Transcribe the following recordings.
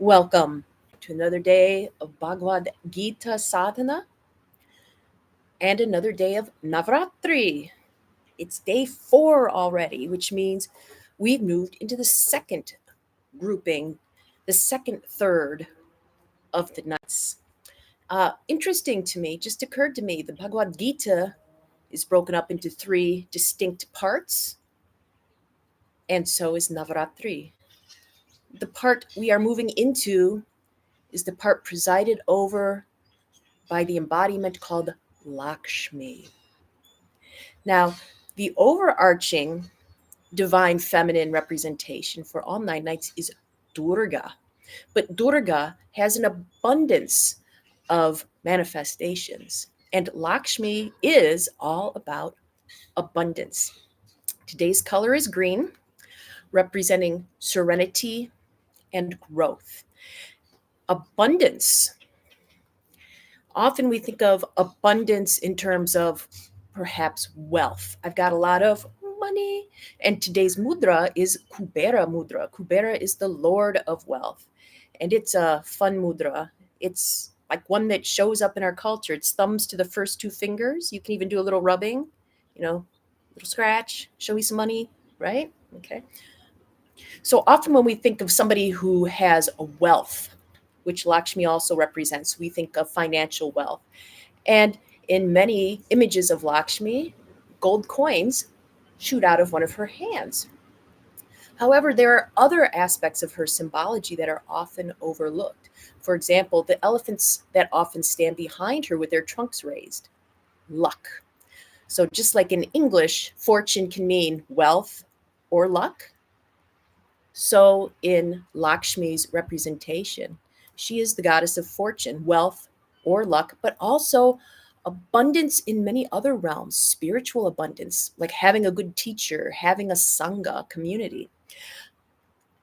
Welcome to another day of Bhagavad Gita Sadhana and another day of Navaratri. It's day 4 already, which means we've moved into the second grouping, the second third of the nights. Interesting to me, just occurred to me, the Bhagavad Gita is broken up into 3 distinct parts, and so is Navaratri. The part we are moving into is the part presided over by the embodiment called Lakshmi. Now, the overarching divine feminine representation for all 9 nights is Durga. But Durga has an abundance of manifestations, and Lakshmi is all about abundance. Today's color is green, representing serenity and growth. Abundance. Often we think of abundance in terms of perhaps wealth. I've got a lot of money. And today's mudra is Kubera mudra. Kubera is the lord of wealth. And it's a fun mudra. It's like one that shows up in our culture. It's thumbs to the first 2 fingers. You can even do a little rubbing, little scratch, show me some money, right? Okay. So often when we think of somebody who has a wealth, which Lakshmi also represents, we think of financial wealth. And in many images of Lakshmi, gold coins shoot out of one of her hands. However, there are other aspects of her symbology that are often overlooked. For example, the elephants that often stand behind her with their trunks raised. Luck. So just like in English, fortune can mean wealth or luck. So in Lakshmi's representation, she is the goddess of fortune, wealth, or luck, but also abundance in many other realms, spiritual abundance, like having a good teacher, having a sangha community,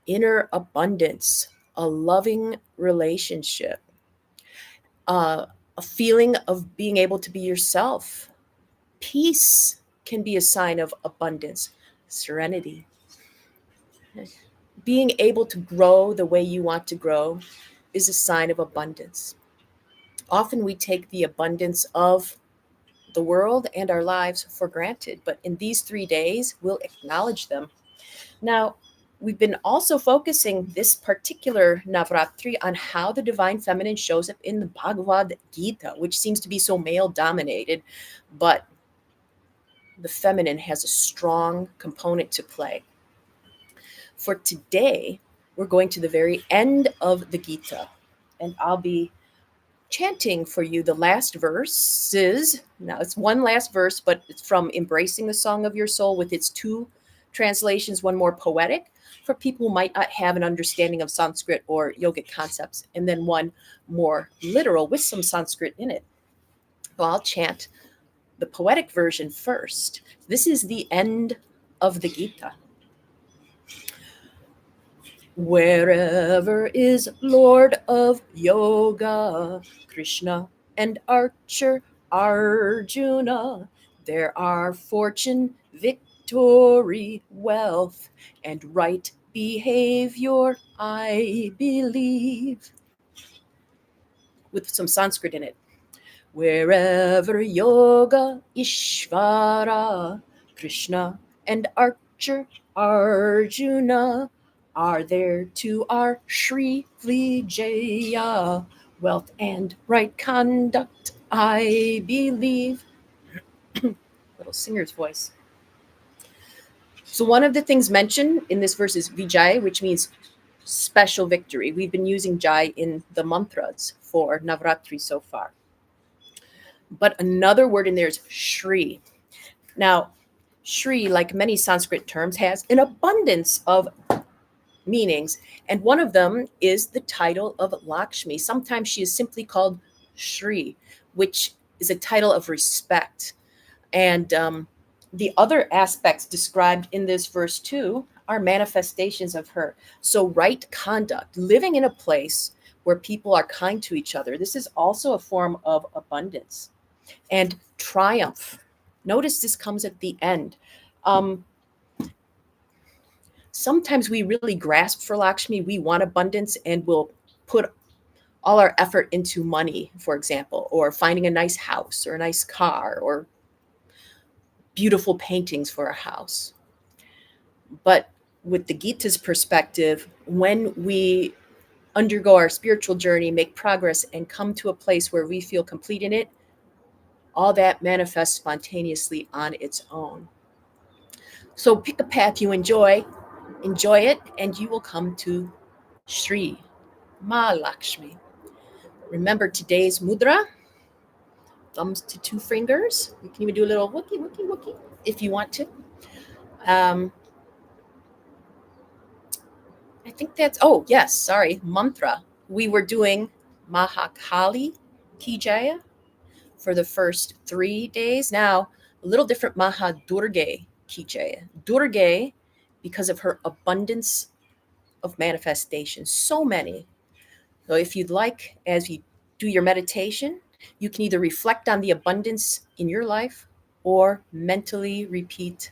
inner abundance, a loving relationship, a feeling of being able to be yourself. Peace can be a sign of abundance, serenity. Being able to grow the way you want to grow is a sign of abundance. Often we take the abundance of the world and our lives for granted, but in these 3 days, we'll acknowledge them. Now, we've been also focusing this particular Navaratri on how the divine feminine shows up in the Bhagavad Gita, which seems to be so male dominated, but the feminine has a strong component to play. For today, we're going to the very end of the Gita, and I'll be chanting for you the last verses. Now, it's one last verse, but it's from Embracing the Song of Your Soul with its 2 translations, one more poetic for people who might not have an understanding of Sanskrit or yogic concepts, and then one more literal with some Sanskrit in it. Well, I'll chant the poetic version first. This is the end of the Gita. Wherever is Lord of Yoga, Krishna, and Archer Arjuna, there are fortune, victory, wealth, and right behavior, I believe. With some Sanskrit in it. Wherever Yoga, Ishvara, Krishna, and Archer Arjuna are there to our Sri Vijaya, wealth and right conduct, I believe. Little singer's voice. So one of the things mentioned in this verse is Vijay, which means special victory. We've been using Jai in the mantras for Navaratri so far. But another word in there is Shri. Now, Shri, like many Sanskrit terms, has an abundance of meanings, and one of them is the title of Lakshmi. Sometimes she is simply called Shri, which is a title of respect. And the other aspects described in this verse too are manifestations of her. So right conduct, living in a place where people are kind to each other, this is also a form of abundance. And triumph. Notice this comes at the end. Sometimes we really grasp for Lakshmi. We want abundance and we'll put all our effort into money, for example, or finding a nice house or a nice car or beautiful paintings for a house. But with the Gita's perspective, when we undergo our spiritual journey, make progress, and come to a place where we feel complete in it, all that manifests spontaneously on its own. So pick a path you enjoy it, and you will come to Sri Maa Lakshmi. Remember today's mudra, thumbs to two fingers. You can even do a little wookie, wookie, wookie if you want to. Um, I think that's, oh, yes, sorry, mantra. We were doing Mahakali Ki Jaya for the first 3 days. Now, a little different Maha Durge Ki Jaya. Durge, because of her abundance of manifestations, so many. So, if you'd like, as you do your meditation, you can either reflect on the abundance in your life or mentally repeat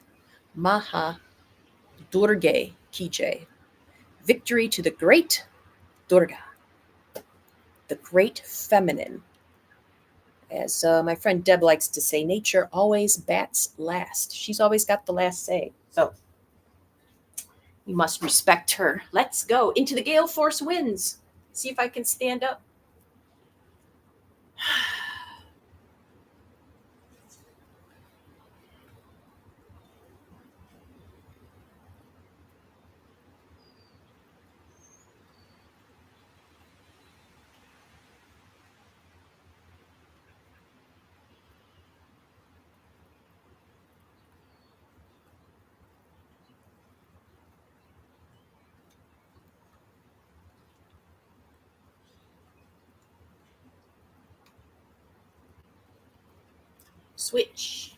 Maha Durge Ki Jaya. Victory to the great Durga, the great feminine. As my friend Deb likes to say, nature always bats last. She's always got the last say. So you must respect her. Let's go into the gale force winds. See if I can stand up. Switch.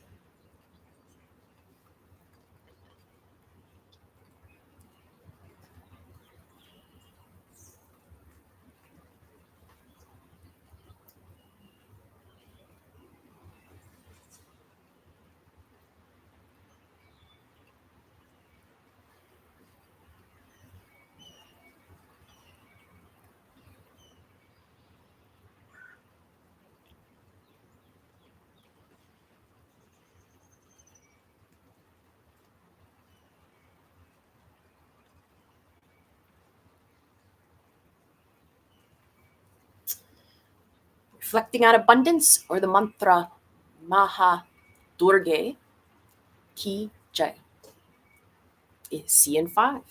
Reflecting on abundance or the mantra Maha Durge Ki Jaya is CN5.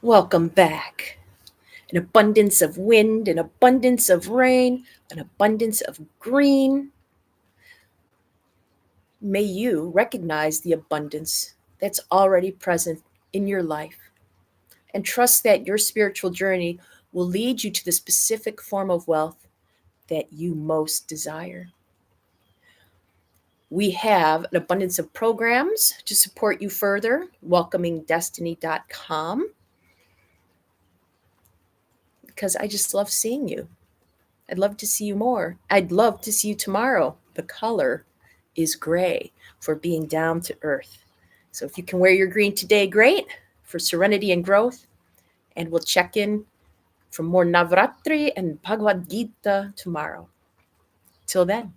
Welcome back. An abundance of wind, an abundance of rain, an abundance of green. May you recognize the abundance that's already present in your life and trust that your spiritual journey will lead you to the specific form of wealth that you most desire. We have an abundance of programs to support you further. Welcomingdestiny.com, because I just love seeing you. I'd love to see you more. I'd love to see you tomorrow. The color is gray for being down to earth. So if you can wear your green today, great, for serenity and growth. And we'll check in for more Navaratri and Bhagavad Gita tomorrow. Till then.